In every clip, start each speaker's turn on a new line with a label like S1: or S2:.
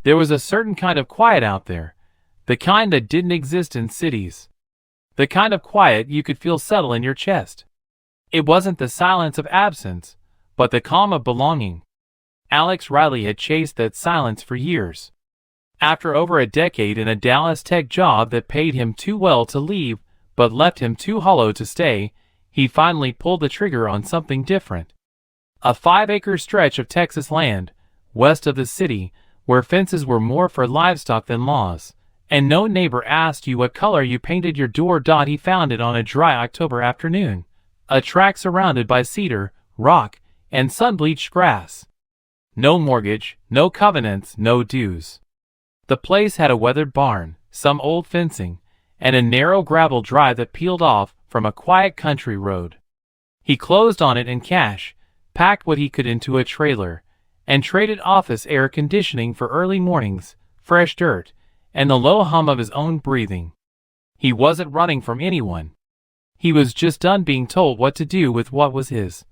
S1: There was a certain kind of quiet out there, the kind that didn't exist in cities. The kind of quiet you could feel settle in your chest. It wasn't the silence of absence, but the calm of belonging. Alex Riley had chased that silence for years. After over a decade in a Dallas tech job that paid him too well to leave, but left him too hollow to stay, he finally pulled the trigger on something different. A 5-acre stretch of Texas land, west of the city, where fences were more for livestock than laws, and no neighbor asked you what color you painted your door. He found it on a dry October afternoon, a tract surrounded by cedar, rock, and sun-bleached grass. No mortgage, no covenants, no dues. The place had a weathered barn, some old fencing, and a narrow gravel drive that peeled off from a quiet country road. He closed on it in cash, packed what he could into a trailer, and traded office air conditioning for early mornings, fresh dirt, and the low hum of his own breathing. He wasn't running from anyone. He was just done being told what to do with what was his.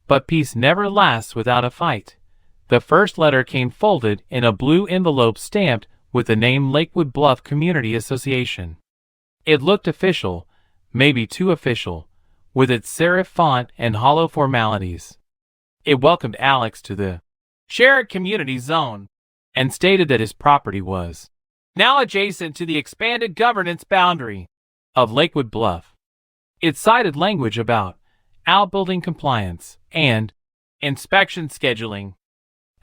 S1: But peace never lasts without a fight. The first letter came folded in a blue envelope stamped with the name Lakewood Bluff Community Association. It looked official, maybe too official, with its serif font and hollow formalities. It welcomed Alex to the shared community zone, and stated that his property was now adjacent to the expanded governance boundary of Lakewood Bluff. It cited language about outbuilding compliance and inspection scheduling.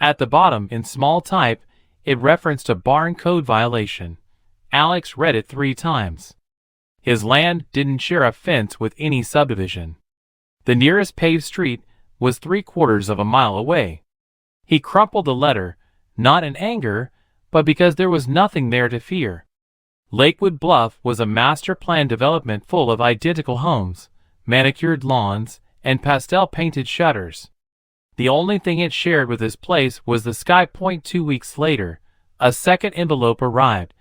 S1: At the bottom, in small type, it referenced a barn code violation. Alex read it 3 times. His land didn't share a fence with any subdivision. The nearest paved street was 3/4 of a mile away. He crumpled the letter, not in anger, but because there was nothing there to fear. Lakewood Bluff was a master plan development full of identical homes, manicured lawns, and pastel-painted shutters. The only thing it shared with this place was the sky. 2 weeks later, a second envelope arrived,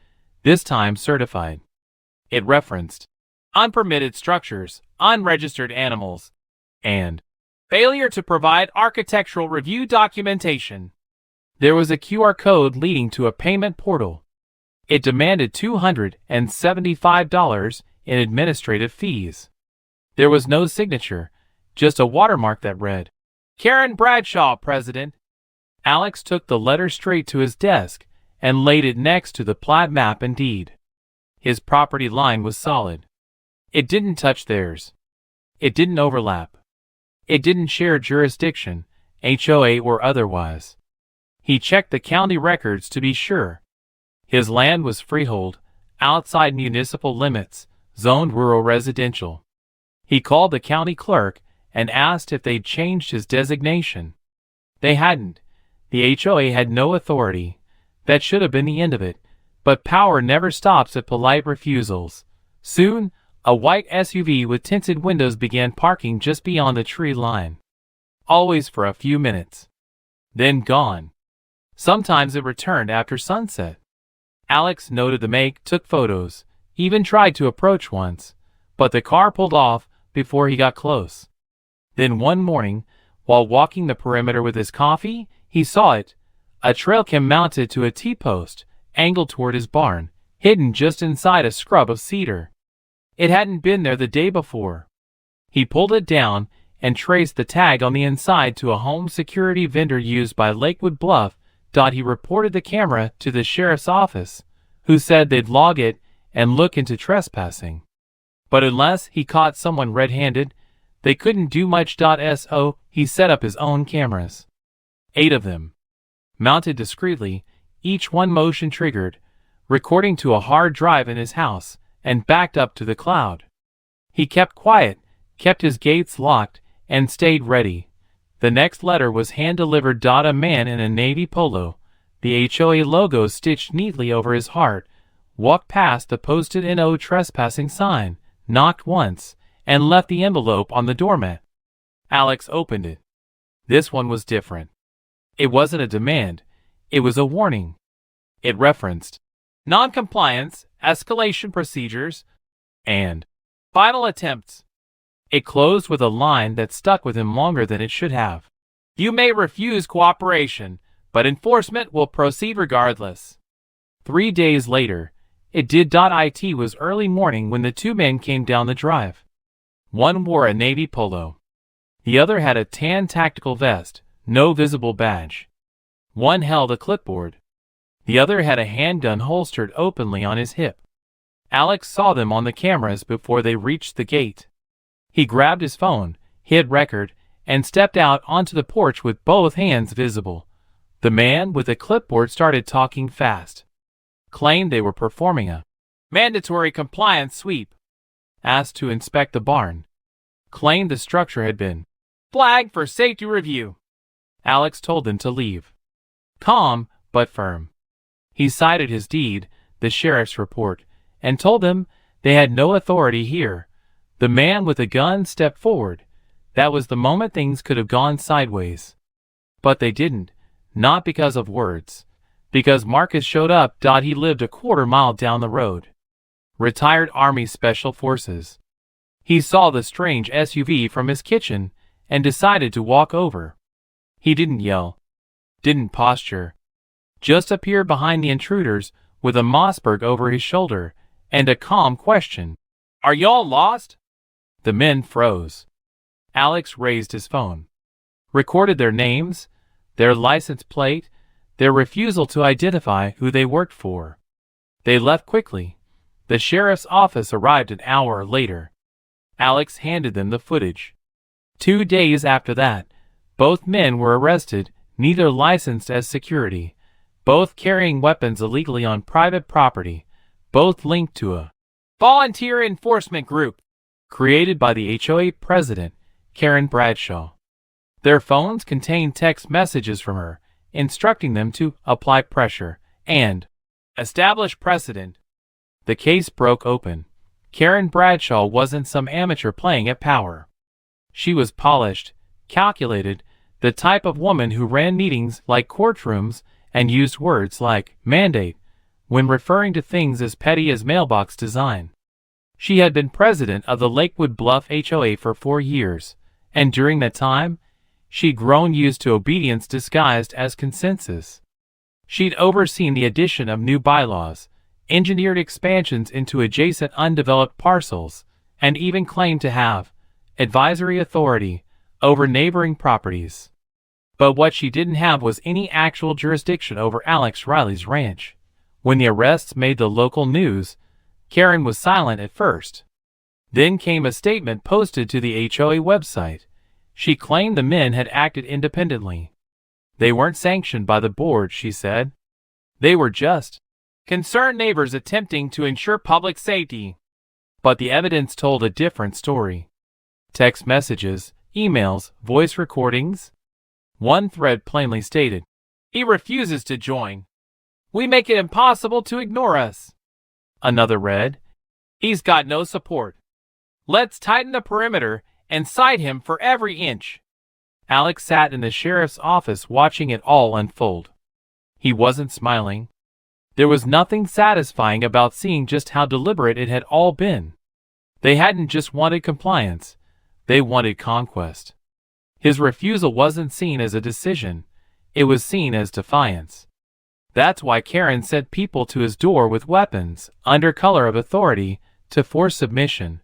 S1: this time certified. It referenced unpermitted structures, unregistered animals, and failure to provide architectural review documentation. There was a QR code leading to a payment portal. It demanded $275 in administrative fees. There was no signature, just a watermark that read, Karen Bradshaw, President. Alex took the letter straight to his desk and laid it next to the plat map and deed. His property line was solid. It didn't touch theirs. It didn't overlap. It didn't share jurisdiction, HOA or otherwise. He checked the county records to be sure. His land was freehold, outside municipal limits, zoned rural residential. He called the county clerk and asked if they'd changed his designation. They hadn't. The HOA had no authority. That should have been the end of it, but power never stops at polite refusals. Soon, a white SUV with tinted windows began parking just beyond the tree line. Always for a few minutes. Then gone. Sometimes it returned after sunset. Alex noted the make, took photos, even tried to approach once, but the car pulled off before he got close. Then one morning, while walking the perimeter with his coffee, he saw it, a trail cam mounted to a T-post, angled toward his barn, hidden just inside a scrub of cedar. It hadn't been there the day before. He pulled it down and traced the tag on the inside to a home security vendor used by Lakewood Bluff. He reported the camera to the sheriff's office, who said they'd log it and look into trespassing. But unless he caught someone red-handed, they couldn't do much. So he set up his own cameras. 8 of them. Mounted discreetly, each one motion-triggered, recording to a hard drive in his house, and backed up to the cloud. He kept quiet, kept his gates locked, and stayed ready. The next letter was hand-delivered. A man in a navy polo, the HOA logo stitched neatly over his heart, walked past the posted "No trespassing" sign, knocked once, and left the envelope on the doormat. Alex opened it. This one was different. It wasn't a demand, it was a warning. It referenced non-compliance, escalation procedures, and final attempts. It closed with a line that stuck with him longer than it should have. You may refuse cooperation, but enforcement will proceed regardless. 3 days later, it was early morning when the two men came down the drive. One wore a navy polo. The other had a tan tactical vest, no visible badge. One held a clipboard. The other had a handgun holstered openly on his hip. Alex saw them on the cameras before they reached the gate. He grabbed his phone, hit record, and stepped out onto the porch with both hands visible. The man with the clipboard started talking fast. Claimed they were performing a mandatory compliance sweep. Asked to inspect the barn. Claimed the structure had been flagged for safety review. Alex told them to leave. Calm, but firm. He cited his deed, the sheriff's report, and told them they had no authority here. The man with the gun stepped forward. That was the moment things could have gone sideways. But they didn't, not because of words. Because Marcus showed up. He lived a quarter-mile down the road. Retired Army Special Forces. He saw the strange SUV from his kitchen and decided to walk over. He didn't yell. Didn't posture. Just appeared behind the intruders with a Mossberg over his shoulder and a calm question. "Are y'all lost?" The men froze. Alex raised his phone. Recorded their names, their license plate, their refusal to identify who they worked for. They left quickly. The sheriff's office arrived an hour later. Alex handed them the footage. 2 days after that, both men were arrested, neither licensed as security, both carrying weapons illegally on private property, both linked to a volunteer enforcement group created by the HOA president, Karen Bradshaw. Their phones contained text messages from her, instructing them to apply pressure and establish precedent. The case broke open. Karen Bradshaw wasn't some amateur playing at power. She was polished, calculated, the type of woman who ran meetings like courtrooms and used words like mandate when referring to things as petty as mailbox design. She had been president of the Lakewood Bluff HOA for 4 years, and during that time, she'd grown used to obedience disguised as consensus. She'd overseen the addition of new bylaws, engineered expansions into adjacent undeveloped parcels, and even claimed to have advisory authority over neighboring properties. But what she didn't have was any actual jurisdiction over Alex Riley's ranch. When the arrests made the local news, Karen was silent at first. Then came a statement posted to the HOA website. She claimed the men had acted independently. They weren't sanctioned by the board, she said. They were just concerned neighbors attempting to ensure public safety. But the evidence told a different story. Text messages, emails, voice recordings. One thread plainly stated, "He refuses to join. We make it impossible to ignore us." Another read, "He's got no support. Let's tighten the perimeter and cite him for every inch." Alex sat in the sheriff's office watching it all unfold. He wasn't smiling. There was nothing satisfying about seeing just how deliberate it had all been. They hadn't just wanted compliance, they wanted conquest. His refusal wasn't seen as a decision, it was seen as defiance. That's why Karen sent people to his door with weapons, under color of authority, to force submission.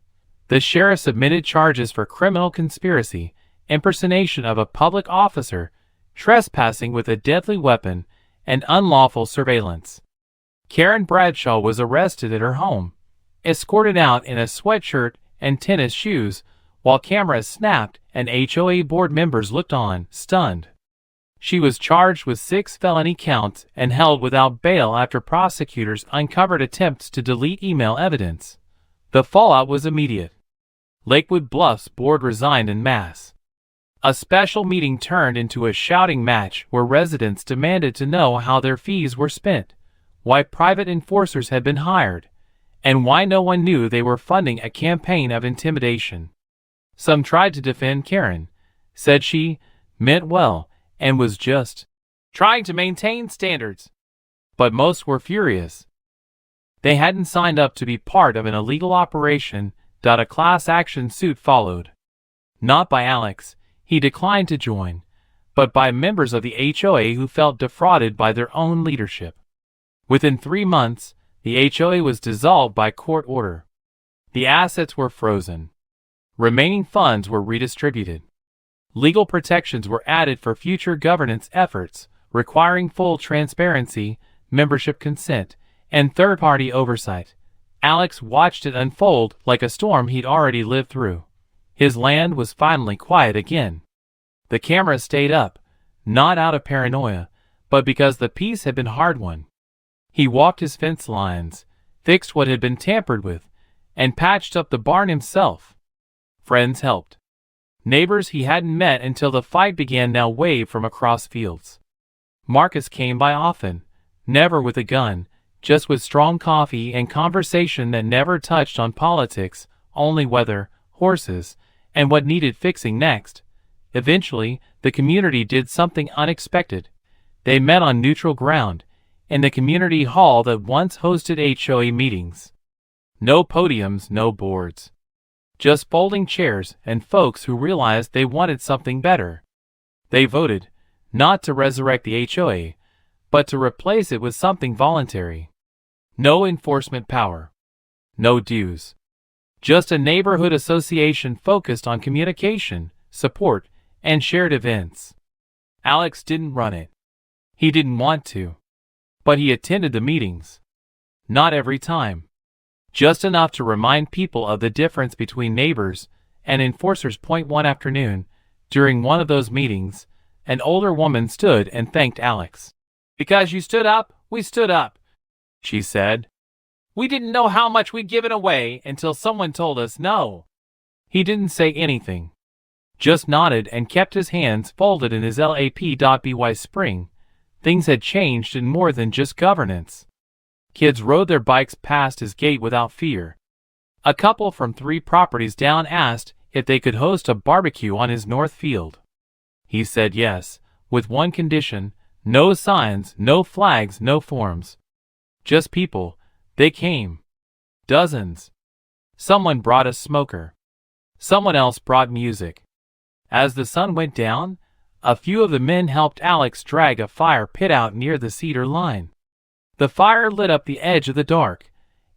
S1: The sheriff submitted charges for criminal conspiracy, impersonation of a public officer, trespassing with a deadly weapon, and unlawful surveillance. Karen Bradshaw was arrested at her home, escorted out in a sweatshirt and tennis shoes, while cameras snapped and HOA board members looked on, stunned. She was charged with 6 felony counts and held without bail after prosecutors uncovered attempts to delete email evidence. The fallout was immediate. Lakewood Bluff's board resigned en masse. A special meeting turned into a shouting match where residents demanded to know how their fees were spent, why private enforcers had been hired, and why no one knew they were funding a campaign of intimidation. Some tried to defend Karen, said she meant well and was just trying to maintain standards. But most were furious. They hadn't signed up to be part of an illegal operation. A class action suit followed. Not by Alex, he declined to join, but by members of the HOA who felt defrauded by their own leadership. Within 3 months, the HOA was dissolved by court order. The assets were frozen. Remaining funds were redistributed. Legal protections were added for future governance efforts, requiring full transparency, membership consent, and third-party oversight. Alex watched it unfold like a storm he'd already lived through. His land was finally quiet again. The camera stayed up, not out of paranoia, but because the peace had been hard-won. He walked his fence lines, fixed what had been tampered with, and patched up the barn himself. Friends helped. Neighbors he hadn't met until the fight began now waved from across fields. Marcus came by often, never with a gun, just with strong coffee and conversation that never touched on politics, only weather, horses, and what needed fixing next. Eventually, the community did something unexpected. They met on neutral ground, in the community hall that once hosted HOA meetings. No podiums, no boards. Just folding chairs and folks who realized they wanted something better. They voted, not to resurrect the HOA, but to replace it with something voluntary. No enforcement power. No dues. Just a neighborhood association focused on communication, support, and shared events. Alex didn't run it. He didn't want to. But he attended the meetings. Not every time. Just enough to remind people of the difference between neighbors and enforcers. One afternoon, during one of those meetings, an older woman stood and thanked Alex. "Because you stood up, we stood up," she said. "We didn't know how much we'd given away until someone told us no." He didn't say anything. Just nodded and kept his hands folded in his lap.by spring. Things had changed in more than just governance. Kids rode their bikes past his gate without fear. A couple from 3 properties down asked if they could host a barbecue on his north field. He said yes, with one condition: no signs, no flags, no forms. Just people. They came. Dozens. Someone brought a smoker. Someone else brought music. As the sun went down, a few of the men helped Alex drag a fire pit out near the cedar line. The fire lit up the edge of the dark,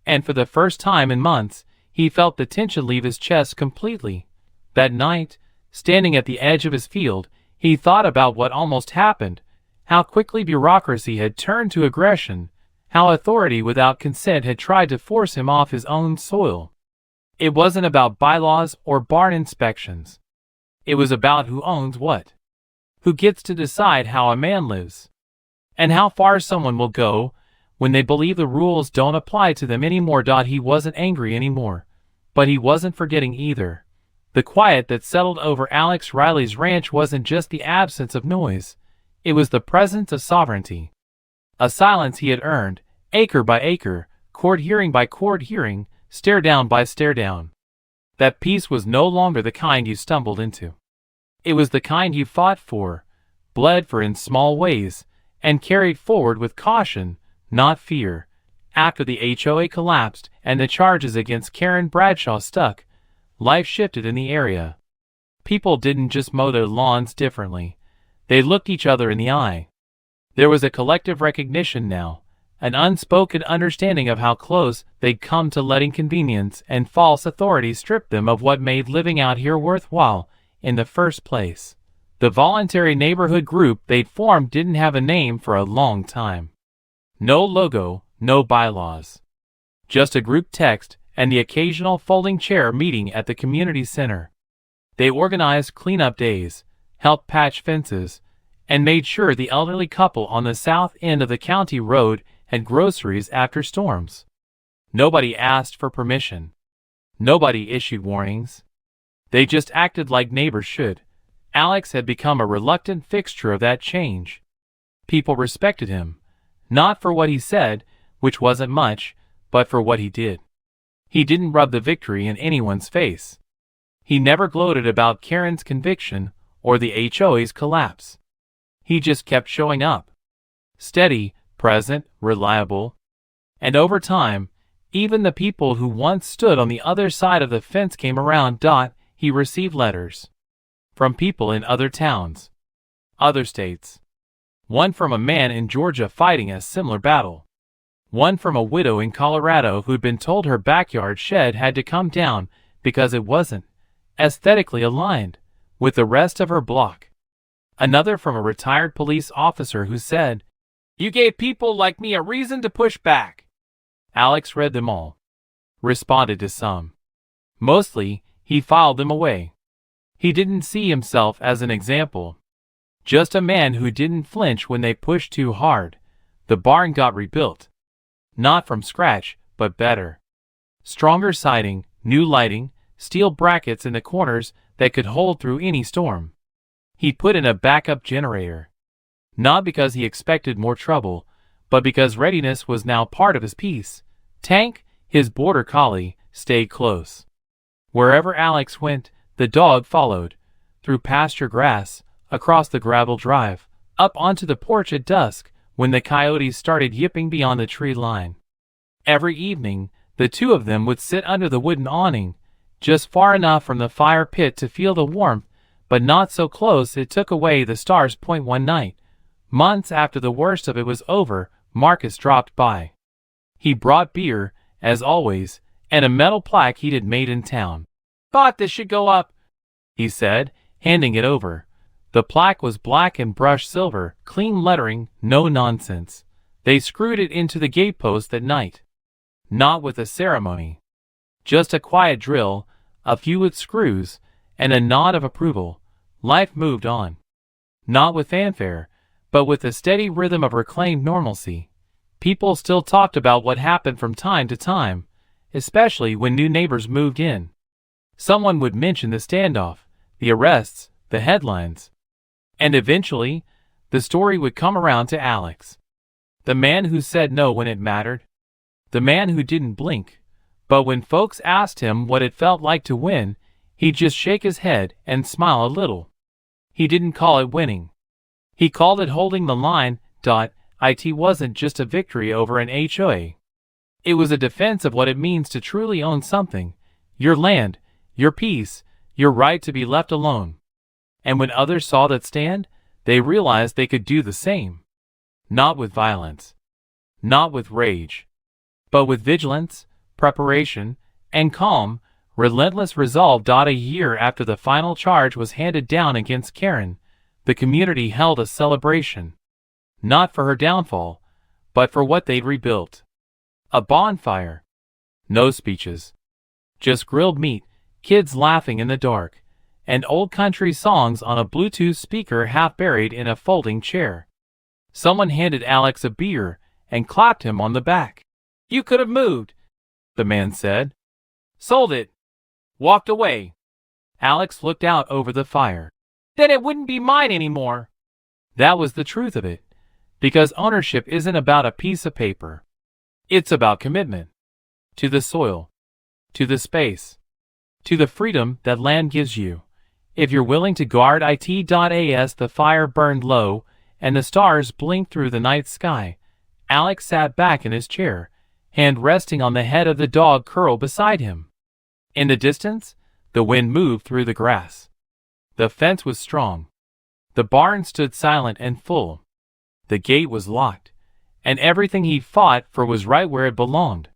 S1: and for the first time in months, he felt the tension leave his chest completely. That night, standing at the edge of his field, he thought about what almost happened, how quickly bureaucracy had turned to aggression, how authority without consent had tried to force him off his own soil. It wasn't about bylaws or barn inspections. It was about who owns what, who gets to decide how a man lives, and how far someone will go when they believe the rules don't apply to them anymore. He wasn't angry anymore, but he wasn't forgetting either. The quiet that settled over Alex Riley's ranch wasn't just the absence of noise. It was the presence of sovereignty. A silence he had earned, acre by acre, court hearing by court hearing, stare down by stare down. That peace was no longer the kind you stumbled into. It was the kind you fought for, bled for in small ways, and carried forward with caution, not fear. After the HOA collapsed and the charges against Karen Bradshaw stuck, life shifted in the area. People didn't just mow their lawns differently. They looked each other in the eye. There was a collective recognition now, an unspoken understanding of how close they'd come to letting convenience and false authority strip them of what made living out here worthwhile in the first place. The voluntary neighborhood group they'd formed didn't have a name for a long time. No logo, no bylaws. Just a group text and the occasional folding chair meeting at the community center. They organized cleanup days, helped patch fences, and made sure the elderly couple on the south end of the county road had groceries after storms. Nobody asked for permission. Nobody issued warnings. They just acted like neighbors should. Alex had become a reluctant fixture of that change. People respected him, not for what he said, which wasn't much, but for what he did. He didn't rub the victory in anyone's face. He never gloated about Karen's conviction or the HOA's collapse. He just kept showing up. Steady, present, reliable. And over time, even the people who once stood on the other side of the fence came around. He received letters from people in other towns, other states. One from a man in Georgia fighting a similar battle. One from a widow in Colorado who'd been told her backyard shed had to come down because it wasn't aesthetically aligned with the rest of her block. Another from a retired police officer who said, "You gave people like me a reason to push back." Alex read them all, responded to some. Mostly, he filed them away. He didn't see himself as an example. Just a man who didn't flinch when they pushed too hard. The barn got rebuilt. Not from scratch, but better. Stronger siding, new lighting, steel brackets in the corners that could hold through any storm. He put in a backup generator. Not because he expected more trouble, but because readiness was now part of his peace. Tank, his border collie, stayed close. Wherever Alex went, the dog followed. Through pasture grass, across the gravel drive, up onto the porch at dusk when the coyotes started yipping beyond the tree line. Every evening, the two of them would sit under the wooden awning, just far enough from the fire pit to feel the warmth, but not so close it took away the stars. One night, months after the worst of it was over, Marcus dropped by. He brought beer, as always, and a metal plaque he'd made in town. "Thought this should go up," he said, handing it over. The plaque was black and brushed silver, clean lettering, no nonsense. They screwed it into the gatepost that night. Not with a ceremony. Just a quiet drill, a few with screws, and a nod of approval. Life moved on. Not with fanfare, but with a steady rhythm of reclaimed normalcy. People still talked about what happened from time to time, especially when new neighbors moved in. Someone would mention the standoff, the arrests, the headlines. And eventually, the story would come around to Alex. The man who said no when it mattered. The man who didn't blink. But when folks asked him what it felt like to win, he'd just shake his head and smile a little. He didn't call it winning. He called it holding the line. It wasn't just a victory over an HOA. It was a defense of what it means to truly own something. Your land, your peace, your right to be left alone. And when others saw that stand, they realized they could do the same. Not with violence. Not with rage. But with vigilance, preparation, and calm, relentless resolve. A year after the final charge was handed down against Karen, the community held a celebration. Not for her downfall, but for what they'd rebuilt. A bonfire. No speeches. Just grilled meat, kids laughing in the dark, and old country songs on a Bluetooth speaker half buried in a folding chair. Someone handed Alex a beer and clapped him on the back. "You could have moved," the man said. "Sold it. Walked away." Alex looked out over the fire. "Then it wouldn't be mine anymore." That was the truth of it. Because ownership isn't about a piece of paper. It's about commitment. To the soil. To the space. To the freedom that land gives you. If you're willing to guard it. As the fire burned low and the stars blinked through the night sky, Alex sat back in his chair, hand resting on the head of the dog curled beside him. In the distance, the wind moved through the grass. The fence was strong. The barn stood silent and full. The gate was locked, and everything he fought for was right where it belonged.